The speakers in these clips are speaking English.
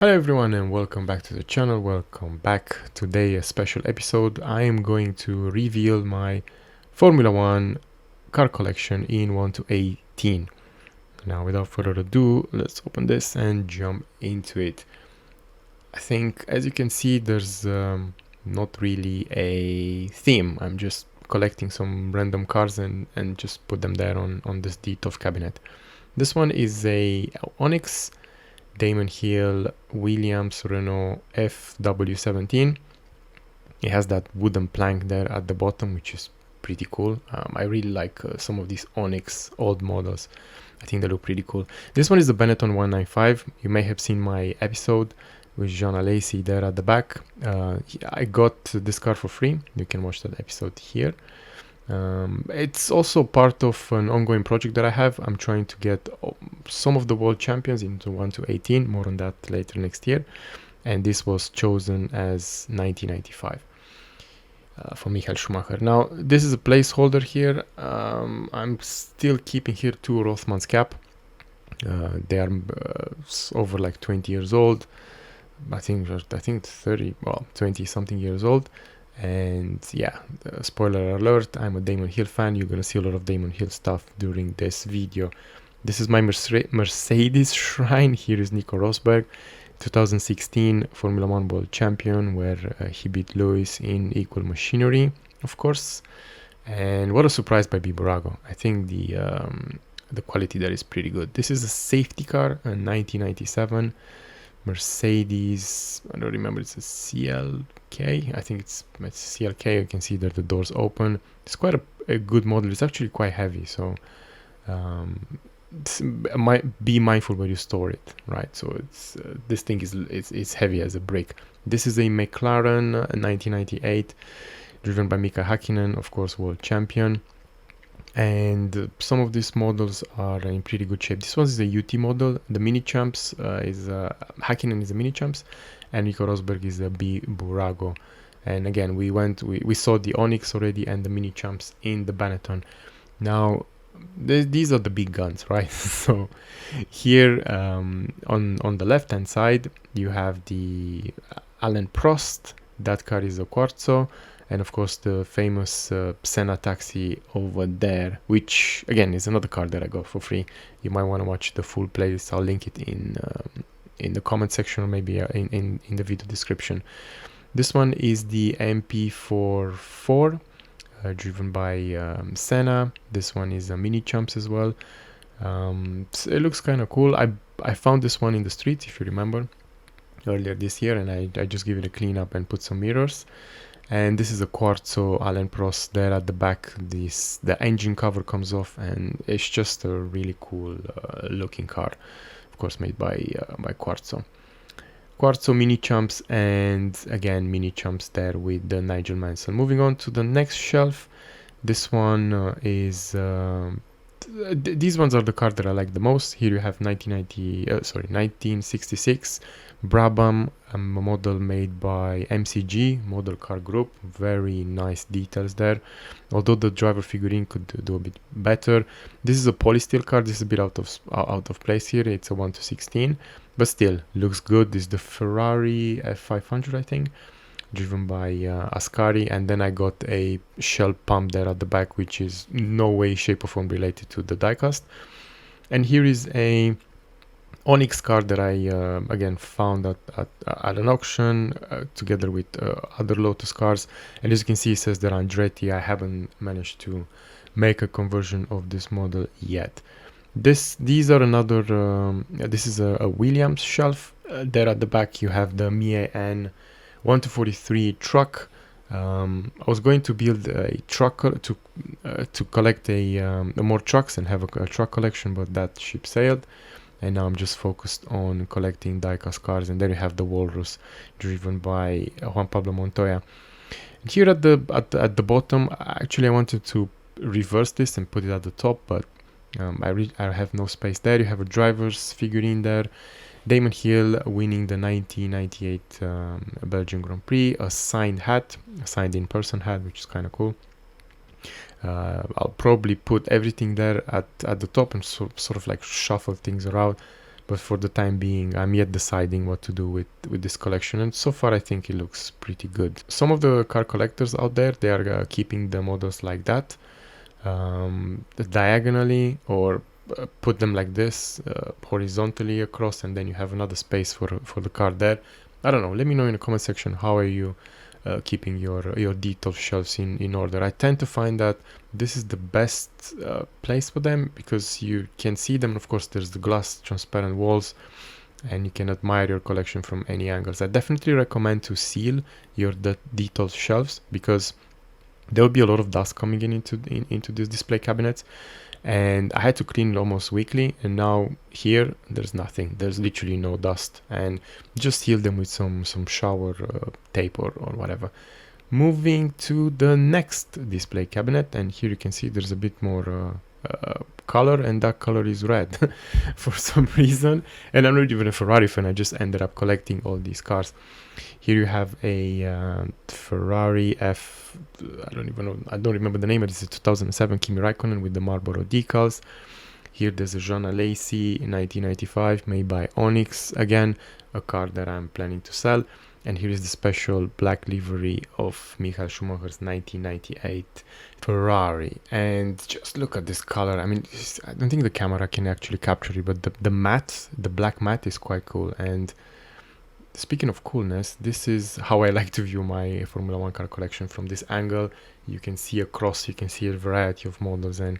Hello everyone and welcome back to the channel. Welcome back. Today a special episode. I am going to reveal my Formula 1 car collection in 1 to 18. Now without further ado, let's open this and jump into it. I think as you can see there's not really a theme. I'm just collecting some random cars and just put them there on this DTOF cabinet. This one is a Onyx Damon Hill Williams Renault FW17. It has that wooden plank there at the bottom, which is pretty cool. I really like some of these Onyx old models. I think they look pretty cool. This one is the Benetton 195. You may have seen my episode with Jean Alesi there at the back. I got this car for free. You can watch that episode here. It's also part of an ongoing project that I have. I'm trying to get some of the world champions into 1 to 18, more on that later next year. And this was chosen as 1995 for Michael Schumacher. Now, this is a placeholder here. I'm still keeping here two Rothmans cap. They are over like 20 years old. I think 30, well, 20 something years old. And yeah, spoiler alert, I'm a Damon Hill fan. You're gonna see a lot of Damon Hill stuff during this video. This is my Mercedes shrine. Here is Nico Rosberg, 2016 Formula 1 World Champion, where he beat Lewis in equal machinery, of course. And what a surprise by Bburago. I think the quality there is pretty good. This is a safety car, a 1997 Mercedes. I don't remember, it's a CLK. I think it's CLK. You can see that the doors open. It's quite a good model. It's actually quite heavy, so be mindful where you store it, right? So it's this thing is heavy as a brick. This is a McLaren 1998, driven by Mika Hakkinen, of course, world champion. And some of these models are in pretty good shape. This one is a UT model. The Minichamps is Hakkinen is a Minichamps, and Nico Rosberg is a Bburago. And again, we saw the Onyx already and the Minichamps in the Benetton. Now these are the big guns, right? So here on the left hand side you have the Alain Prost. That car is a Quarzo. And of course the famous Senna taxi over there, which again is another car that I got for free. You might want to watch the full playlist. I'll link it in the comment section, or maybe in the video description. This one is the MP44, driven by Senna. This one is a Minichamps as well. So it looks kind of cool. I found this one in the streets, if you remember, earlier this year, and I just gave it a clean up and put some mirrors. And this is a Quarzo Alain Prost there at the back. The engine cover comes off, and it's just a really cool looking car, of course made by Quarzo. Quarzo Minichamps, and again Minichamps there with the Nigel Mansell. Moving on to the next shelf, this one is these ones are the cars that I like the most. Here you have 1966 Brabham, a model made by MCG Model Car Group. Very nice details there, although the driver figurine could do a bit better. This is a polysteel car. This is a bit out of place here. It's a 1 to 16, but still looks good. This is the Ferrari F500, I think, driven by Ascari. And then I got a shell pump there at the back, which is no way, shape or form related to the diecast. And here is a Onyx car that I again found at an auction together with other Lotus cars. And as you can see, it says that Andretti. I haven't managed to make a conversion of this model yet. These are another this is a Williams shelf. There at the back you have the Mie N 1 to 43 truck. I was going to build a truck to collect more trucks and have a truck collection, but that ship sailed, and now I'm just focused on collecting diecast cars. And there you have the Walrus, driven by Juan Pablo Montoya. And here at the bottom, actually I wanted to reverse this and put it at the top, but I have no space there. You have a driver's figurine there. Damon Hill winning the 1998 Belgian Grand Prix, a signed hat, a signed in-person hat, which is kind of cool. I'll probably put everything there at the top and sort of like shuffle things around. but for the time being I'm yet deciding what to do with this collection, and so far I think it looks pretty good. Some of the car collectors out there, they are keeping the models like that, diagonally, or put them like this, horizontally across, and then you have another space for the car there. I don't know, let me know in the comment section how are you keeping your detail shelves in order. I tend to find that this is the best place for them because you can see them. Of course, there's the glass transparent walls and you can admire your collection from any angles. I definitely recommend to seal your detail shelves because there will be a lot of dust coming into these display cabinets, and I had to clean it almost weekly, and now here there's nothing, there's literally no dust, and just seal them with some shower tape or whatever. Moving to the next display cabinet, and here you can see there's a bit more color, and that color is red for some reason, and I'm not even a Ferrari fan, I just ended up collecting all these cars. Here you have a Ferrari I don't remember the name, but it's a 2007 Kimi Raikkonen with the Marlboro decals. Here there's a Jean Alesi in 1995 made by Onyx, again a car that I'm planning to sell. And here is the special black livery of Michael Schumacher's 1998 Ferrari. And just look at this color. I mean, I don't think the camera can actually capture it, but the black matte is quite cool. And speaking of coolness, this is how I like to view my Formula 1 car collection from this angle. You can see across, you can see a variety of models, and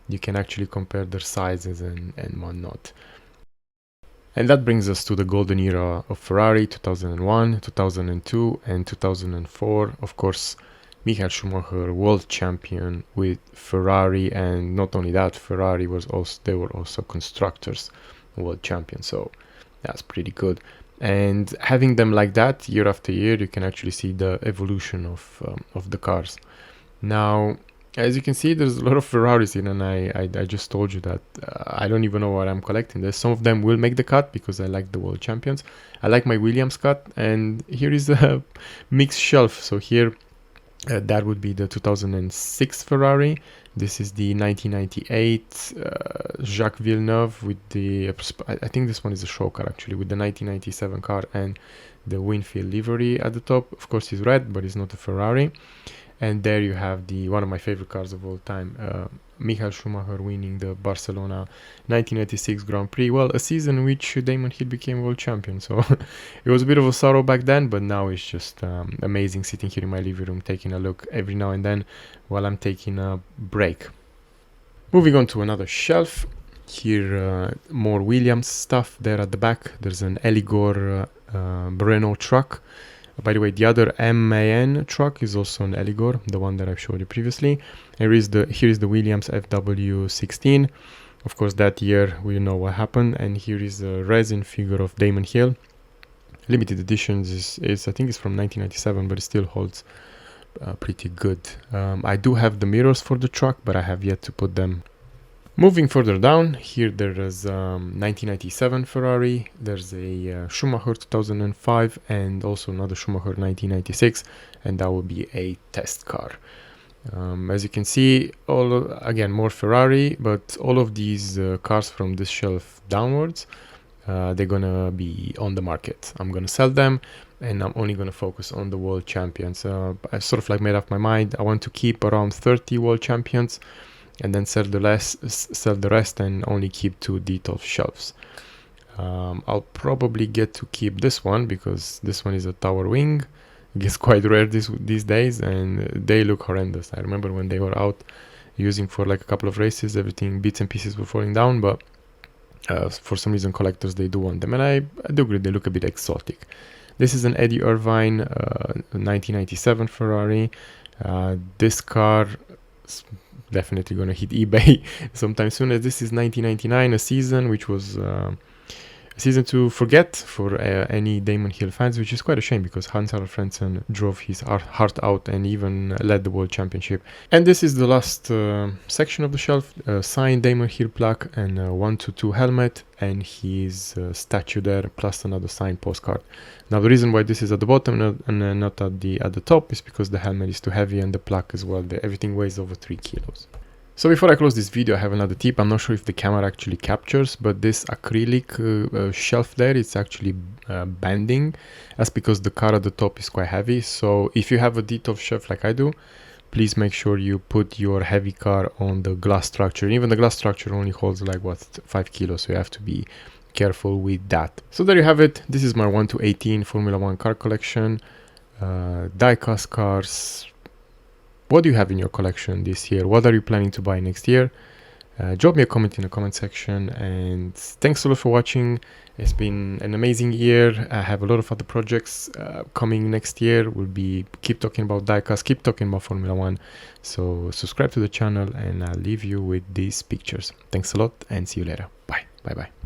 you can actually compare their sizes and whatnot. And that brings us to the golden era of Ferrari, 2001, 2002, and 2004. Of course, Michael Schumacher, world champion with Ferrari, and not only that, Ferrari were also constructors world champions, so that's pretty good. And having them like that year after year, you can actually see the evolution of the cars. Now, as you can see, there's a lot of Ferraris in, and I just told you that I don't even know what I'm collecting. There's some of them will make the cut because I like the world champions. I like my Williams cut, and here is a mixed shelf. So here, that would be the 2006 Ferrari. This is the 1998 Jacques Villeneuve with the, I think this one is a show car actually, with the 1997 car and the Winfield livery at the top. Of course, it's red, but it's not a Ferrari. And there you have one of my favorite cars of all time, Michael Schumacher winning the Barcelona 1986 Grand Prix. Well, a season in which Damon Hill became world champion. So it was a bit of a sorrow back then, but now it's just amazing sitting here in my living room, taking a look every now and then while I'm taking a break. Moving on to another shelf. Here, more Williams stuff there at the back. There's an Eligor Renault truck. By the way, the other MAN truck is also an Eligor, the one that I've showed you previously. Here is the Williams FW16. Of course, that year we know what happened. And here is a resin figure of Damon Hill. Limited editions is I think it's from 1997, but it still holds pretty good. I do have the mirrors for the truck, but I have yet to put them. Moving further down, here there is 1997 Ferrari, there's a Schumacher 2005, and also another Schumacher 1996, and that will be a test car. As you can see, again more Ferrari, but all of these cars from this shelf downwards, they're gonna be on the market. I'm gonna sell them, and I'm only gonna focus on the world champions. I sort of like made up my mind. I want to keep around 30 world champions, and then sell the rest and only keep 2 detail shelves. I'll probably get to keep this one because this one is a tower wing. It gets quite rare these days, and they look horrendous. I remember when they were out using for like a couple of races, everything, bits and pieces were falling down, but for some reason collectors, they do want them, and I do agree, they look a bit exotic. This is an Eddie Irvine 1997 Ferrari. This car definitely gonna hit eBay sometime soon, as this is 1999, a season which was a season to forget for any Damon Hill fans, which is quite a shame because Hans-Harald Frentzen drove his heart out and even led the world championship. And this is the last section of the shelf, signed Damon Hill plaque and 122 helmet and his statue there, plus another signed postcard. Now the reason why this is at the bottom and not at the top is because the helmet is too heavy, and the plaque as well. Everything weighs over 3 kilos. So before I close this video, I have another tip. I'm not sure if the camera actually captures, but this acrylic shelf there, it's actually bending. That's because the car at the top is quite heavy. So if you have a D-top shelf like I do, please make sure you put your heavy car on the glass structure. Even the glass structure only holds like, what, 5 kilos, so you have to be careful with that. So there you have it. This is my 1 to 18 Formula 1 car collection. Die-cast cars. What do you have in your collection this year? What are you planning to buy next year? Drop me a comment in the comment section, and thanks a lot for watching. It's been an amazing year. I have a lot of other projects coming next year. We'll keep talking about diecast, keep talking about Formula 1. So subscribe to the channel, and I'll leave you with these pictures. Thanks a lot, and see you later. Bye. Bye bye.